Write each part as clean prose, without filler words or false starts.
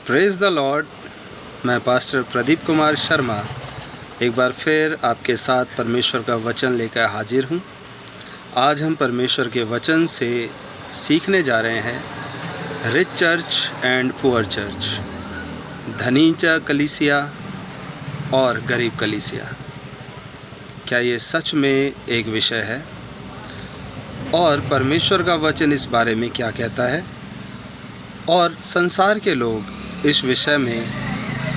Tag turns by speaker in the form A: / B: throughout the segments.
A: Praise the Lord. मैं pastor Pradeep Kumar Sharma एक बार फिर आपके साथ परमेश्वर का वचन लेकर हाजिर हूँ। आज हम परमेश्वर के वचन से सीखने जा रहे हैं rich church and poor church, धनी कलीसिया और गरीब कलीसिया। क्या ये सच में एक विषय है और परमेश्वर का वचन इस बारे में क्या कहता है और संसार के लोग इस विषय में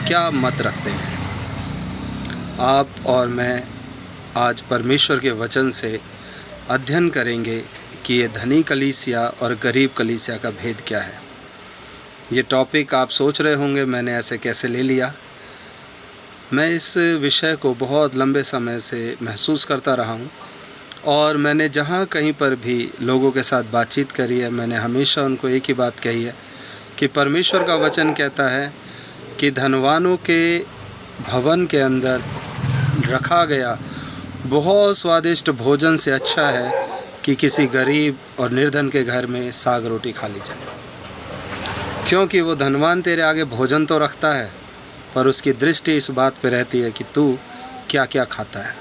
A: क्या मत रखते हैं। आप और मैं आज परमेश्वर के वचन से अध्ययन करेंगे कि ये धनी कलीसिया और गरीब कलीसिया का भेद क्या है। ये टॉपिक आप सोच रहे होंगे मैंने ऐसे कैसे ले लिया। मैं इस विषय को बहुत लंबे समय से महसूस करता रहा हूँ और मैंने जहाँ कहीं पर भी लोगों के साथ बातचीत करी है, मैंने हमेशा उनको एक ही बात कही है कि परमेश्वर का वचन कहता है कि धनवानों के भवन के अंदर रखा गया बहुत स्वादिष्ट भोजन से अच्छा है कि किसी गरीब और निर्धन के घर में साग रोटी खा ली जाए। क्योंकि वो धनवान तेरे आगे भोजन तो रखता है पर उसकी दृष्टि इस बात पे रहती है कि तू क्या क्या खाता है,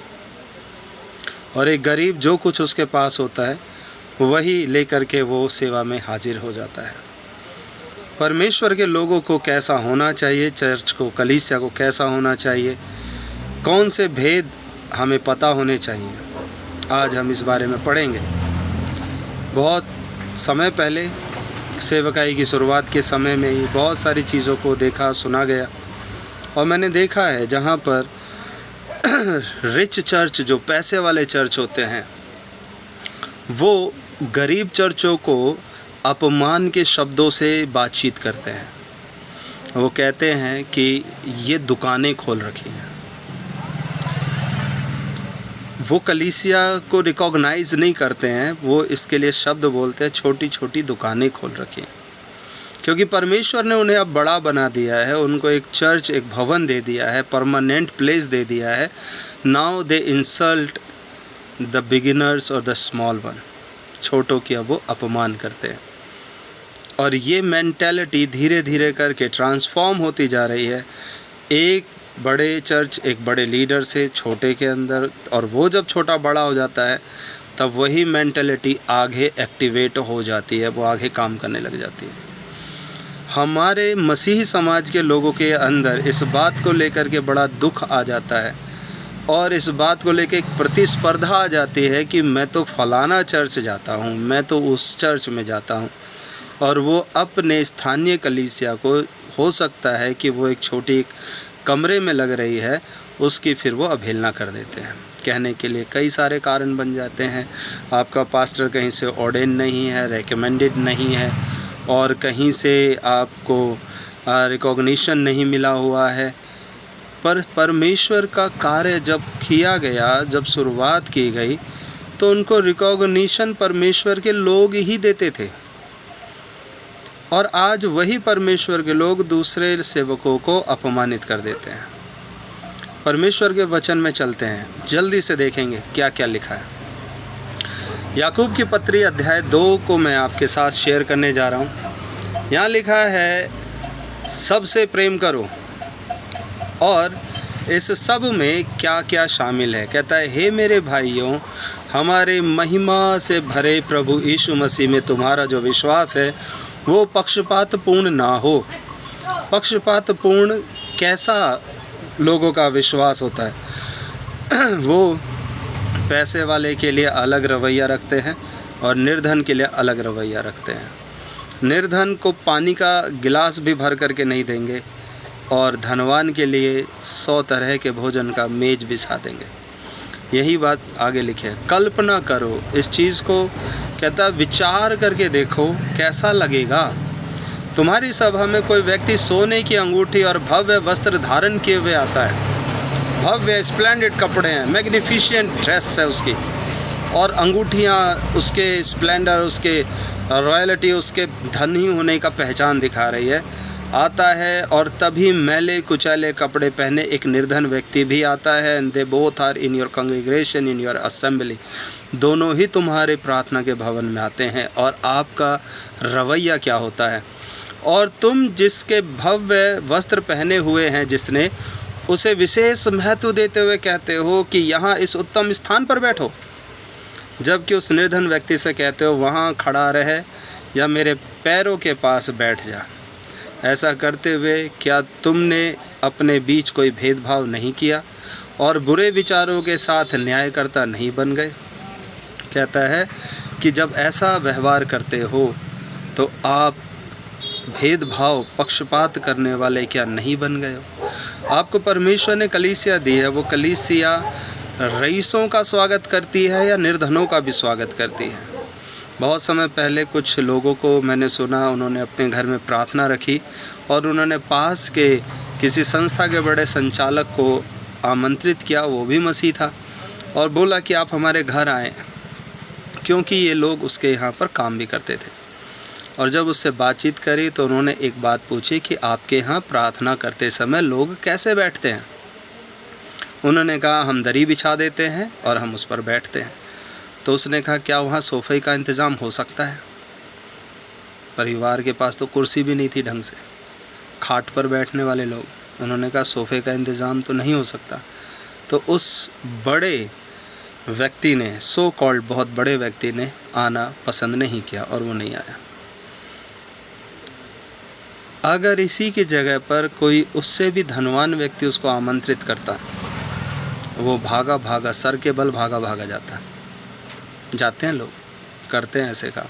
A: और एक गरीब जो कुछ उसके पास होता है वही लेकर के वो सेवा में हाजिर हो जाता है। परमेश्वर के लोगों को कैसा होना चाहिए, चर्च को, कलीसिया को कैसा होना चाहिए, कौन से भेद हमें पता होने चाहिए, आज हम इस बारे में पढ़ेंगे। बहुत समय पहले सेवकाई की शुरुआत के समय में ही बहुत सारी चीज़ों को देखा सुना गया और मैंने देखा है जहाँ पर रिच चर्च, जो पैसे वाले चर्च होते हैं, वो गरीब चर्चों को अपमान के शब्दों से बातचीत करते हैं। वो कहते हैं कि ये दुकानें खोल रखी हैं। वो कलीसिया को रिकॉग्नाइज़ नहीं करते हैं, वो इसके लिए शब्द बोलते हैं छोटी छोटी दुकानें खोल रखी हैं। क्योंकि परमेश्वर ने उन्हें अब बड़ा बना दिया है, उनको एक चर्च, एक भवन दे दिया है, परमानेंट प्लेस दे दिया है। Now they insult the beginners और द स्मॉल वन। छोटों की अब वो अपमान करते हैं और ये मेंटालिटी धीरे धीरे करके ट्रांसफॉर्म होती जा रही है। एक बड़े चर्च, एक बड़े लीडर से छोटे के अंदर, और वो जब छोटा बड़ा हो जाता है तब वही मेंटालिटी आगे एक्टिवेट हो जाती है, वो आगे काम करने लग जाती है। हमारे मसीही समाज के लोगों के अंदर इस बात को लेकर के बड़ा दुख आ जाता है और इस बात को लेकर एक प्रतिस्पर्धा आ जाती है कि मैं तो फलाना चर्च जाता हूँ, मैं तो उस चर्च में जाता हूँ, और वो अपने स्थानीय कलीसिया को, हो सकता है कि वो एक छोटी कमरे में लग रही है, उसकी फिर वो अवहेलना कर देते हैं। कहने के लिए कई सारे कारण बन जाते हैं। आपका पास्टर कहीं से ऑर्डेन नहीं है, रेकमेंडेड नहीं है, और कहीं से आपको रिकॉग्निशन नहीं मिला हुआ है। पर परमेश्वर का कार्य जब किया गया, जब शुरुआत की गई, तो उनको रिकॉग्निशन परमेश्वर के लोग ही देते थे, और आज वही परमेश्वर के लोग दूसरे सेवकों को अपमानित कर देते हैं। परमेश्वर के वचन में चलते हैं, जल्दी से देखेंगे क्या क्या लिखा है। याकूब की पत्री अध्याय 2 को मैं आपके साथ शेयर करने जा रहा हूँ। यहाँ लिखा है सबसे प्रेम करो, और इस सब में क्या क्या शामिल है। कहता है, हे मेरे भाइयों, हमारे महिमा से भरे प्रभु यीशु मसीह में तुम्हारा जो विश्वास है वो पक्षपातपूर्ण ना हो। पक्षपातपूर्ण कैसा लोगों का विश्वास होता है? वो पैसे वाले के लिए अलग रवैया रखते हैं और निर्धन के लिए अलग रवैया रखते हैं। निर्धन को पानी का गिलास भी भर करके नहीं देंगे और धनवान के लिए 100 तरह के भोजन का मेज बिछा देंगे। यही बात आगे लिखे है। कल्पना करो इस चीज़ को, कहता विचार करके देखो कैसा लगेगा। तुम्हारी सभा में कोई व्यक्ति सोने की अंगूठी और भव्य वस्त्र धारण किए हुए आता है, भव्य स्प्लेंडेड कपड़े हैं, मैग्निफिशिएंट ड्रेस है उसकी, और अंगूठियाँ उसके स्प्लेंडर, उसके रॉयल्टी, उसके धनी होने का पहचान दिखा रही है। आता है और तभी मैले कुचैले कपड़े पहने एक निर्धन व्यक्ति भी आता है। And they both are in your congregation, in your assembly. दोनों ही तुम्हारे प्रार्थना के भवन में आते हैं। और आपका रवैया क्या होता है? और तुम जिसके भव्य वस्त्र पहने हुए हैं जिसने, उसे विशेष महत्व देते हुए कहते हो कि यहाँ इस उत्तम स्थान पर बैठो, जबकि उस निर्धन व्यक्ति से कहते हो वहाँ खड़ा रहे या मेरे पैरों के पास बैठ जा। ऐसा करते हुए क्या तुमने अपने बीच कोई भेदभाव नहीं किया और बुरे विचारों के साथ न्यायकर्ता नहीं बन गए? कहता है कि जब ऐसा व्यवहार करते हो तो आप भेदभाव पक्षपात करने वाले क्या नहीं बन गए हो? आपको परमेश्वर ने कलीसिया दी है, वो कलीसिया रईसों का स्वागत करती है या निर्धनों का भी स्वागत करती है? बहुत समय पहले कुछ लोगों को मैंने सुना, उन्होंने अपने घर में प्रार्थना रखी और उन्होंने पास के किसी संस्था के बड़े संचालक को आमंत्रित किया, वो भी मसीह था, और बोला कि आप हमारे घर आएँ, क्योंकि ये लोग उसके यहाँ पर काम भी करते थे। और जब उससे बातचीत करी तो उन्होंने एक बात पूछी कि आपके यहाँ प्रार्थना करते समय लोग कैसे बैठते हैं? उन्होंने कहा हम दरी बिछा देते हैं और हम उस पर बैठते हैं। तो उसने कहा क्या वहाँ सोफ़े का इंतज़ाम हो सकता है? परिवार के पास तो कुर्सी भी नहीं थी ढंग से, खाट पर बैठने वाले लोग। उन्होंने कहा सोफ़े का इंतज़ाम तो नहीं हो सकता। तो उस बड़े व्यक्ति ने, सो कॉल्ड बहुत बड़े व्यक्ति ने आना पसंद नहीं किया और वो नहीं आया। अगर इसी की जगह पर कोई उससे भी धनवान व्यक्ति उसको आमंत्रित करता, वो भागा भागा, सर के बल भागा भागा जाते हैं लोग, करते हैं ऐसे काम।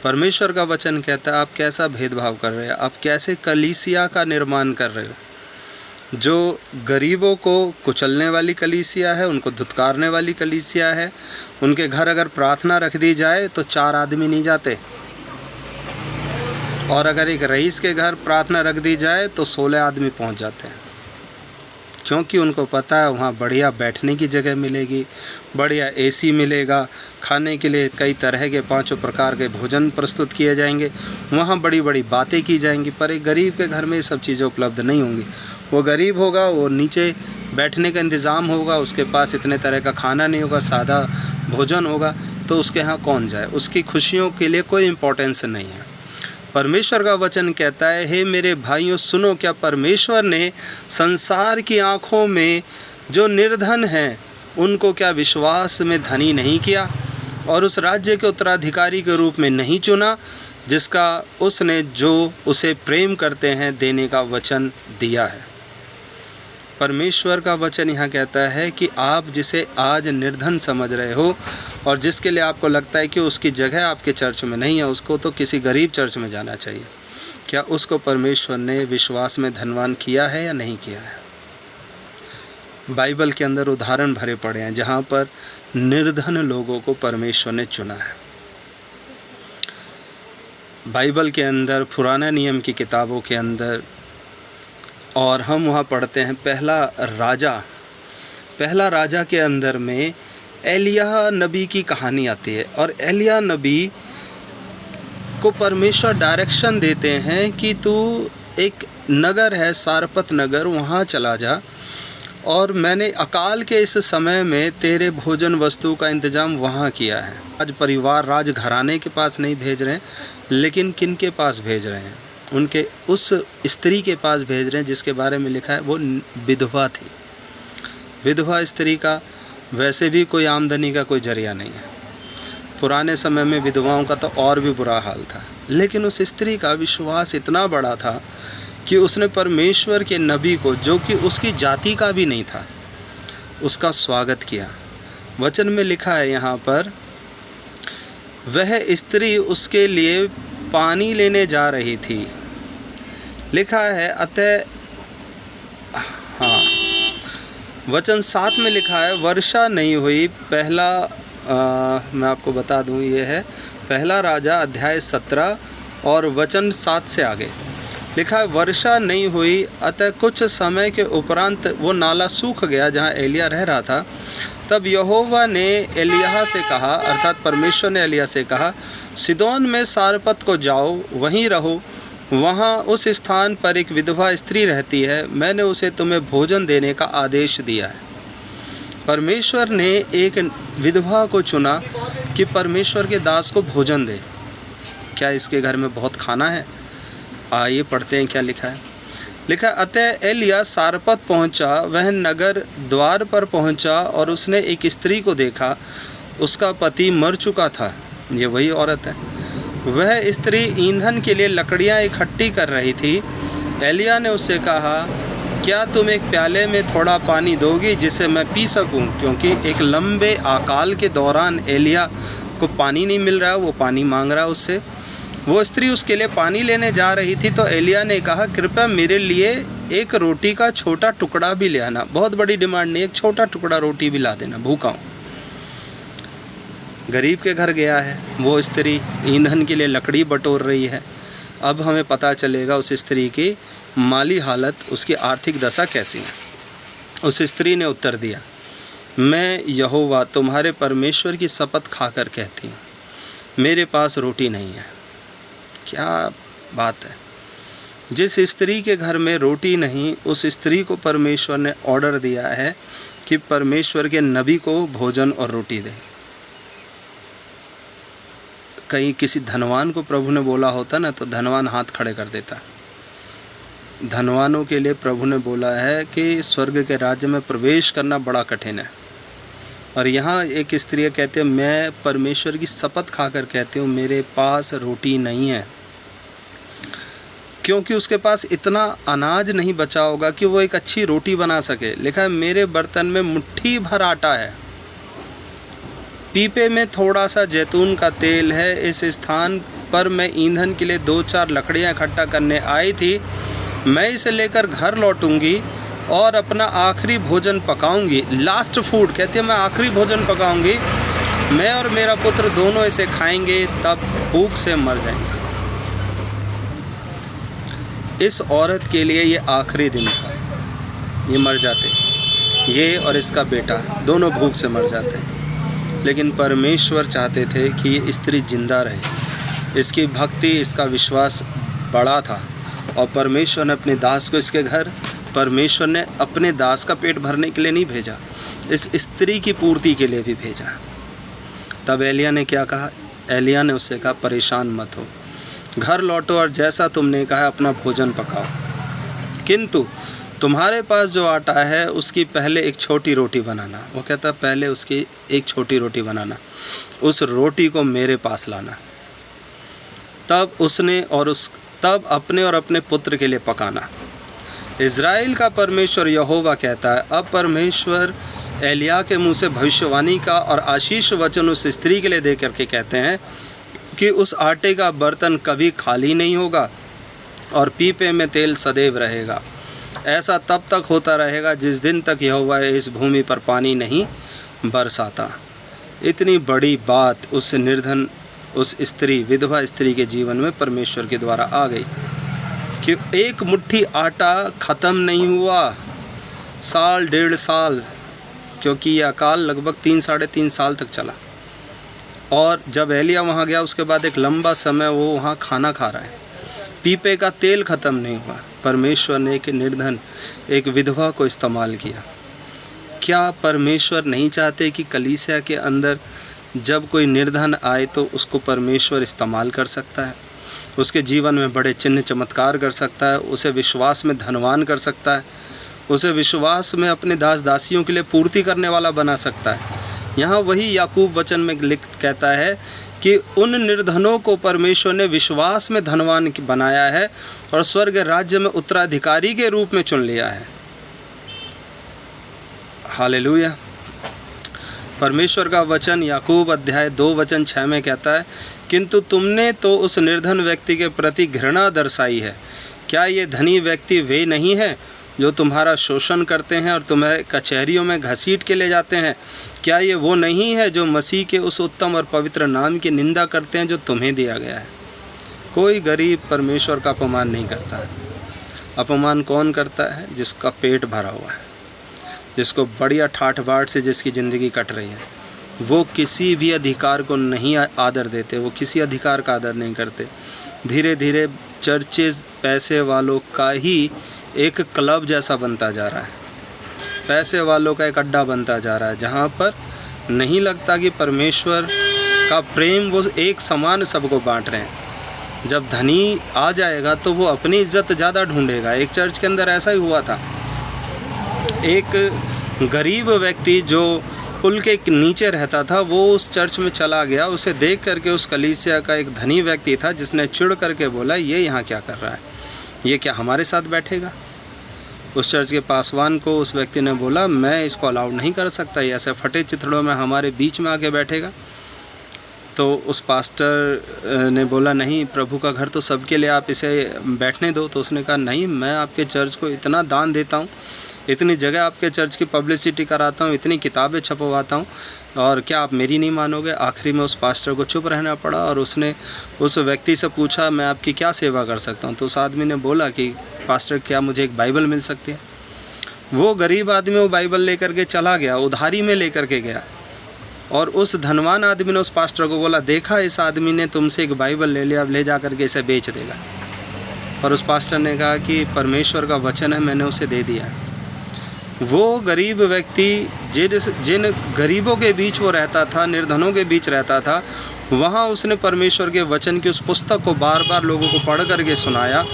A: परमेश्वर का वचन कहता है आप कैसा भेदभाव कर रहे हैं, आप कैसे कलीसिया का निर्माण कर रहे हो, जो गरीबों को कुचलने वाली कलीसिया है, उनको धुतकारने वाली कलीसिया है। उनके घर अगर प्रार्थना रख दी जाए तो 4 आदमी नहीं जाते, और अगर एक रईस के घर प्रार्थना रख दी जाए तो 16 आदमी पहुंच जाते हैं, क्योंकि उनको पता है वहाँ बढ़िया बैठने की जगह मिलेगी, बढ़िया एसी मिलेगा, खाने के लिए कई तरह के 5 प्रकार के भोजन प्रस्तुत किए जाएंगे, वहाँ बड़ी बड़ी बातें की जाएंगी। पर एक गरीब के घर में ये सब चीज़ें उपलब्ध नहीं होंगी। वो गरीब होगा, वो नीचे बैठने का इंतज़ाम होगा, उसके पास इतने तरह का खाना नहीं होगा, सादा भोजन होगा, तो उसके यहाँ कौन जाए? उसकी खुशियों के लिए कोई इम्पोर्टेंस नहीं है। परमेश्वर का वचन कहता है हे मेरे भाइयों सुनो, क्या परमेश्वर ने संसार की आँखों में जो निर्धन हैं उनको क्या विश्वास में धनी नहीं किया और उस राज्य के उत्तराधिकारी के रूप में नहीं चुना जिसका उसने जो उसे प्रेम करते हैं देने का वचन दिया है? परमेश्वर का वचन यहाँ कहता है कि आप जिसे आज निर्धन समझ रहे हो और जिसके लिए आपको लगता है कि उसकी जगह आपके चर्च में नहीं है, उसको तो किसी गरीब चर्च में जाना चाहिए, क्या उसको परमेश्वर ने विश्वास में धनवान किया है या नहीं किया है? बाइबल के अंदर उदाहरण भरे पड़े हैं जहाँ पर निर्धन लोगों को परमेश्वर ने चुना है। बाइबल के अंदर, पुराने नियम की किताबों के अंदर, और हम वहाँ पढ़ते हैं पहला राजा के अंदर में एलिय्याह नबी की कहानी आती है। और एलिय्याह नबी को परमेश्वर डायरेक्शन देते हैं कि तू एक नगर है सारपत नगर, वहाँ चला जा, और मैंने अकाल के इस समय में तेरे भोजन वस्तु का इंतज़ाम वहाँ किया है। आज परिवार राजघराने के पास नहीं भेज रहे हैं, लेकिन किन के पास भेज रहे हैं? उनके उस स्त्री के पास भेज रहे हैं जिसके बारे में लिखा है वो विधवा थी। विधवा स्त्री का वैसे भी कोई आमदनी का कोई जरिया नहीं है। पुराने समय में विधवाओं का तो और भी बुरा हाल था, लेकिन उस स्त्री का विश्वास इतना बड़ा था कि उसने परमेश्वर के नबी को, जो कि उसकी जाति का भी नहीं था, उसका स्वागत किया। वचन में लिखा है यहाँ पर, वह स्त्री उसके लिए पानी लेने जा रही थी। लिखा है अतः, हाँ, वचन 7 में लिखा है वर्षा नहीं हुई। मैं आपको बता दूं, ये है पहला राजा अध्याय 17 और वचन 7 से आगे लिखा है वर्षा नहीं हुई, अतः कुछ समय के उपरांत वो नाला सूख गया जहाँ एलिय्याह रह रहा था। तब यहोवा ने एलिय्याह से कहा, अर्थात परमेश्वर ने एलिय्याह से कहा, सिदोन में सारपत को जाओ, वहीं रहो, वहाँ उस स्थान पर एक विधवा स्त्री रहती है, मैंने उसे तुम्हें भोजन देने का आदेश दिया है। परमेश्वर ने एक विधवा को चुना कि परमेश्वर के दास को भोजन दे। क्या इसके घर में बहुत खाना है? आइए पढ़ते हैं क्या लिखा है। लिखा, अतः एलिय्याह सारपत पहुंचा, वह नगर द्वार पर पहुंचा और उसने एक स्त्री को देखा, उसका पति मर चुका था। ये वही औरत है। वह स्त्री ईंधन के लिए लकड़ियां इकट्ठी कर रही थी। एलिय्याह ने उससे कहा, क्या तुम एक प्याले में थोड़ा पानी दोगी जिसे मैं पी सकूं? क्योंकि एक लंबे अकाल के दौरान एलिय्याह को पानी नहीं मिल रहा, वो पानी मांग रहा उससे। वो स्त्री उसके लिए पानी लेने जा रही थी तो एलिय्याह ने कहा, कृपया मेरे लिए एक रोटी का छोटा टुकड़ा भी ले आना। बहुत बड़ी डिमांड नहीं, एक छोटा टुकड़ा रोटी भी ला देना, भूखा हूँ। गरीब के घर गया है, वो स्त्री ईंधन के लिए लकड़ी बटोर रही है। अब हमें पता चलेगा उस स्त्री की माली हालत, उसकी आर्थिक दशा कैसी है। उस स्त्री ने उत्तर दिया, मैं यहोवा तुम्हारे परमेश्वर की शपथ खाकर कहती हूँ, मेरे पास रोटी नहीं है। क्या बात है। जिस स्त्री के घर में रोटी नहीं, उस स्त्री को परमेश्वर ने ऑर्डर दिया है कि परमेश्वर के नबी को भोजन और रोटी दे। कहीं किसी धनवान को प्रभु ने बोला होता ना, तो धनवान हाथ खड़े कर देता। धनवानों के लिए प्रभु ने बोला है कि स्वर्ग के राज्य में प्रवेश करना बड़ा कठिन है। और यहाँ एक स्त्री कहते हैं, मैं परमेश्वर की शपथ खाकर कहती हूँ, मेरे पास रोटी नहीं है। क्योंकि उसके पास इतना अनाज नहीं बचा होगा कि वो एक अच्छी रोटी बना सके। लिखा है, मेरे बर्तन में मुट्ठी भर आटा है, पीपे में थोड़ा सा जैतून का तेल है। इस स्थान पर मैं ईंधन के लिए 2-4 लकड़ियाँ इकट्ठा करने आई थी। मैं इसे लेकर घर लौटूंगी और अपना आखिरी भोजन पकाऊंगी। लास्ट फूड कहती है, मैं आखिरी भोजन पकाऊंगी। मैं और मेरा पुत्र दोनों इसे खाएंगे, तब भूख से मर जाएंगे। इस औरत के लिए ये आखिरी दिन था, ये मर जाते। ये और इसका बेटा दोनों भूख से मर जाते। लेकिन परमेश्वर चाहते थे कि ये स्त्री जिंदा रहे। इसकी भक्ति, इसका विश्वास बड़ा था और परमेश्वर ने अपने दास को इसके घर, परमेश्वर ने अपने दास का पेट भरने के लिए नहीं भेजा, इस स्त्री की पूर्ति के लिए भी भेजा। तब एलिय्याह ने क्या कहा? एलिय्याह ने उससे कहा, परेशान मत हो, घर लौटो और जैसा तुमने कहा अपना भोजन पकाओ, किंतु तुम्हारे पास जो आटा है उसकी पहले एक छोटी रोटी बनाना। वो कहता, पहले उसकी एक छोटी रोटी बनाना, उस रोटी को मेरे पास लाना, तब तब अपने और अपने पुत्र के लिए पकाना। इज़राइल का परमेश्वर यहोवा कहता है। अब परमेश्वर एलिय्याह के मुंह से भविष्यवाणी का और आशीष वचन उस स्त्री के लिए दे करके कहते हैं कि उस आटे का बर्तन कभी खाली नहीं होगा और पीपे में तेल सदैव रहेगा। ऐसा तब तक होता रहेगा जिस दिन तक यहोवा इस भूमि पर पानी नहीं बरसाता। इतनी बड़ी बात उस निर्धन, उस स्त्री, विधवा स्त्री के जीवन में परमेश्वर के द्वारा आ गई कि एक मुट्ठी आटा ख़त्म नहीं हुआ, 1.5 साल, क्योंकि यह अकाल लगभग 3-3.5 साल तक चला। और जब एलिय्याह वहाँ गया उसके बाद एक लंबा समय वो वहाँ खाना खा रहा है, पीपे का तेल ख़त्म नहीं हुआ। परमेश्वर ने एक निर्धन, एक विधवा को इस्तेमाल किया। क्या परमेश्वर नहीं चाहते कि कलीसिया के अंदर जब कोई निर्धन आए तो उसको परमेश्वर इस्तेमाल कर सकता है, उसके जीवन में बड़े चिन्ह चमत्कार कर सकता है, उसे विश्वास में धनवान कर सकता है, उसे विश्वास में अपने दास दासियों के लिए पूर्ति करने वाला बना सकता है। यहाँ वही याकूब वचन में कहता है कि उन निर्धनों को परमेश्वर ने विश्वास में धनवान बनाया है और स्वर्ग राज्य में उत्तराधिकारी के रूप में चुन लिया है। हालेलुया। परमेश्वर का वचन याकूब अध्याय 2:6 में कहता है, किंतु तुमने तो उस निर्धन व्यक्ति के प्रति घृणा दर्शाई है। क्या ये धनी व्यक्ति वे नहीं है जो तुम्हारा शोषण करते हैं और तुम्हें कचहरियों में घसीट के ले जाते हैं? क्या ये वो नहीं है जो मसीह के उस उत्तम और पवित्र नाम की निंदा करते हैं जो तुम्हें दिया गया है? कोई गरीब परमेश्वर का अपमान नहीं करता है। अपमान कौन करता है? जिसका पेट भरा हुआ है, जिसको बढ़िया ठाठ बाट से जिसकी ज़िंदगी कट रही है। वो किसी भी अधिकार को नहीं आदर देते, वो किसी अधिकार का आदर नहीं करते। धीरे धीरे चर्चेज पैसे वालों का ही एक क्लब जैसा बनता जा रहा है, पैसे वालों का एक अड्डा बनता जा रहा है, जहाँ पर नहीं लगता कि परमेश्वर का प्रेम वो एक समान सबको बांट रहे हैं। जब धनी आ जाएगा तो वो अपनी इज्जत ज़्यादा ढूंढेगा। एक चर्च के अंदर ऐसा ही हुआ था। एक गरीब व्यक्ति जो पुल के नीचे रहता था वो उस चर्च में चला गया। उसे देख करके उस कलीसिया का एक धनी व्यक्ति था जिसने चिढ़ करके बोला, ये यहाँ क्या कर रहा है, ये क्या हमारे साथ बैठेगा। उस चर्च के पासवान को उस व्यक्ति ने बोला, मैं इसको अलाउड नहीं कर सकता, ये ऐसे फटे चिथड़ों में हमारे बीच में आके बैठेगा। तो उस पास्टर ने बोला, नहीं, प्रभु का घर तो सबके लिए, आप इसे बैठने दो। तो उसने कहा, नहीं, मैं आपके चर्च को इतना दान देता हूँ, इतनी जगह आपके चर्च की पब्लिसिटी कराता हूँ, इतनी किताबें छपवाता हूँ, और क्या आप मेरी नहीं मानोगे। आखिरी में उस पास्टर को चुप रहना पड़ा और उसने उस व्यक्ति से पूछा, मैं आपकी क्या सेवा कर सकता हूँ। तो उस आदमी ने बोला कि पास्टर, क्या मुझे एक बाइबल मिल सकती है। वो गरीब आदमी वो बाइबल लेकर के चला गया, उधारी में लेकर के गया, और उस धनवान आदमी ने उस पास्टर को बोला, देखा, इस आदमी ने तुमसे एक बाइबल ले लिया, अब ले जा करके इसे बेच देगा। और उस पास्टर ने कहा कि परमेश्वर का वचन है, मैंने उसे दे दिया है। वो गरीब व्यक्ति जिन गरीबों के बीच वो रहता था, निर्धनों के बीच रहता था, वहाँ उसने परमेश्वर के वचन की उस पुस्तक को बार बार लोगों को पढ़ करके सुनाया,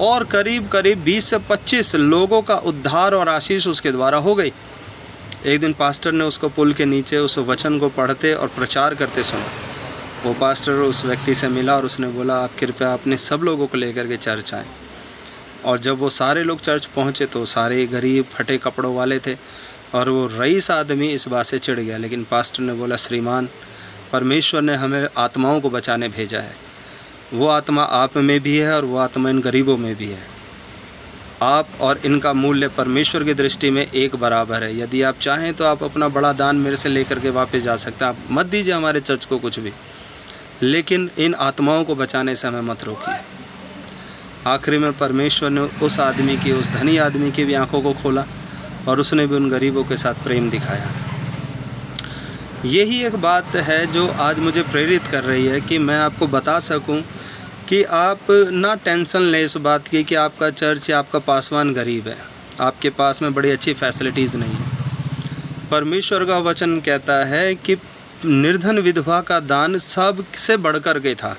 A: और करीब करीब 20 से 25 लोगों का उद्धार और आशीष उसके द्वारा हो गई। एक दिन पास्टर ने उसको पुल के नीचे उस वचन को पढ़ते और प्रचार करते सुना। वो पास्टर उस व्यक्ति से मिला और उसने बोला, आप कृपया अपने सब लोगों को लेकर के चर्च आएँ। और जब वो सारे लोग चर्च पहुँचे तो सारे गरीब फटे कपड़ों वाले थे, और वो रईस आदमी इस बात से चिढ़ गया। लेकिन पास्टर ने बोला, श्रीमान, परमेश्वर ने हमें आत्माओं को बचाने भेजा है। वो आत्मा आप में भी है और वो आत्मा इन गरीबों में भी है। आप और इनका मूल्य परमेश्वर की दृष्टि में एक बराबर है। यदि आप चाहें तो आप अपना बड़ा दान मेरे से लेकर के वापस जा सकते हैं। आप मत दीजिए हमारे चर्च को कुछ भी, लेकिन इन आत्माओं को बचाने से हमें मत रोकिए। आखिरी में परमेश्वर ने उस आदमी की, उस धनी आदमी की भी आंखों को खोला, और उसने भी उन गरीबों के साथ प्रेम दिखाया। यही एक बात है जो आज मुझे प्रेरित कर रही है कि मैं आपको बता सकूं कि आप ना टेंशन लें इस बात की कि आपका चर्च या आपका पासवान गरीब है, आपके पास में बड़ी अच्छी फैसिलिटीज़ नहीं है। परमेश्वर का वचन कहता है कि निर्धन विधवा का दान सबसे बढ़कर के था।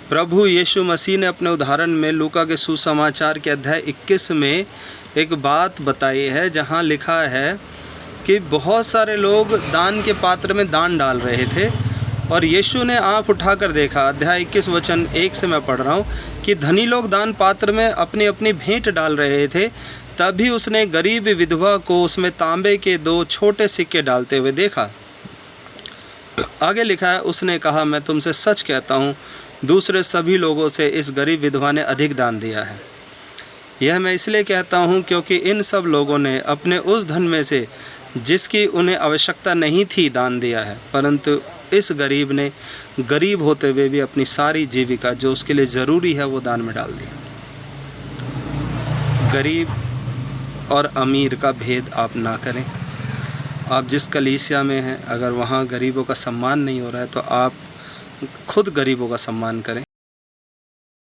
A: प्रभु यीशु मसीह ने अपने उदाहरण में लूका के सुसमाचार के अध्याय 21 में एक बात बताई है, जहां लिखा है कि बहुत सारे लोग दान के पात्र में दान डाल रहे थे, और यीशु ने आंख उठाकर देखा। अध्याय 21 वचन 1 से मैं पढ़ रहा हूँ कि धनी लोग दान पात्र में अपनी अपनी भेंट डाल रहे थे, तभी उसने गरीब विधवा को उसमें तांबे के 2 छोटे सिक्के डालते हुए देखा। आगे लिखा है, उसने कहा, मैं तुमसे सच कहता हूँ, दूसरे सभी लोगों से इस गरीब विधवा ने अधिक दान दिया है। यह मैं इसलिए कहता हूँ क्योंकि इन सब लोगों ने अपने उस धन में से जिसकी उन्हें आवश्यकता नहीं थी दान दिया है, परंतु इस गरीब ने गरीब होते हुए भी अपनी सारी जीविका जो उसके लिए ज़रूरी है वो दान में डाल दी। गरीब और अमीर का भेद आप ना करें। आप जिस कलीसिया में हैं, अगर वहाँ गरीबों का सम्मान नहीं हो रहा है तो आप खुद गरीबों का सम्मान करें।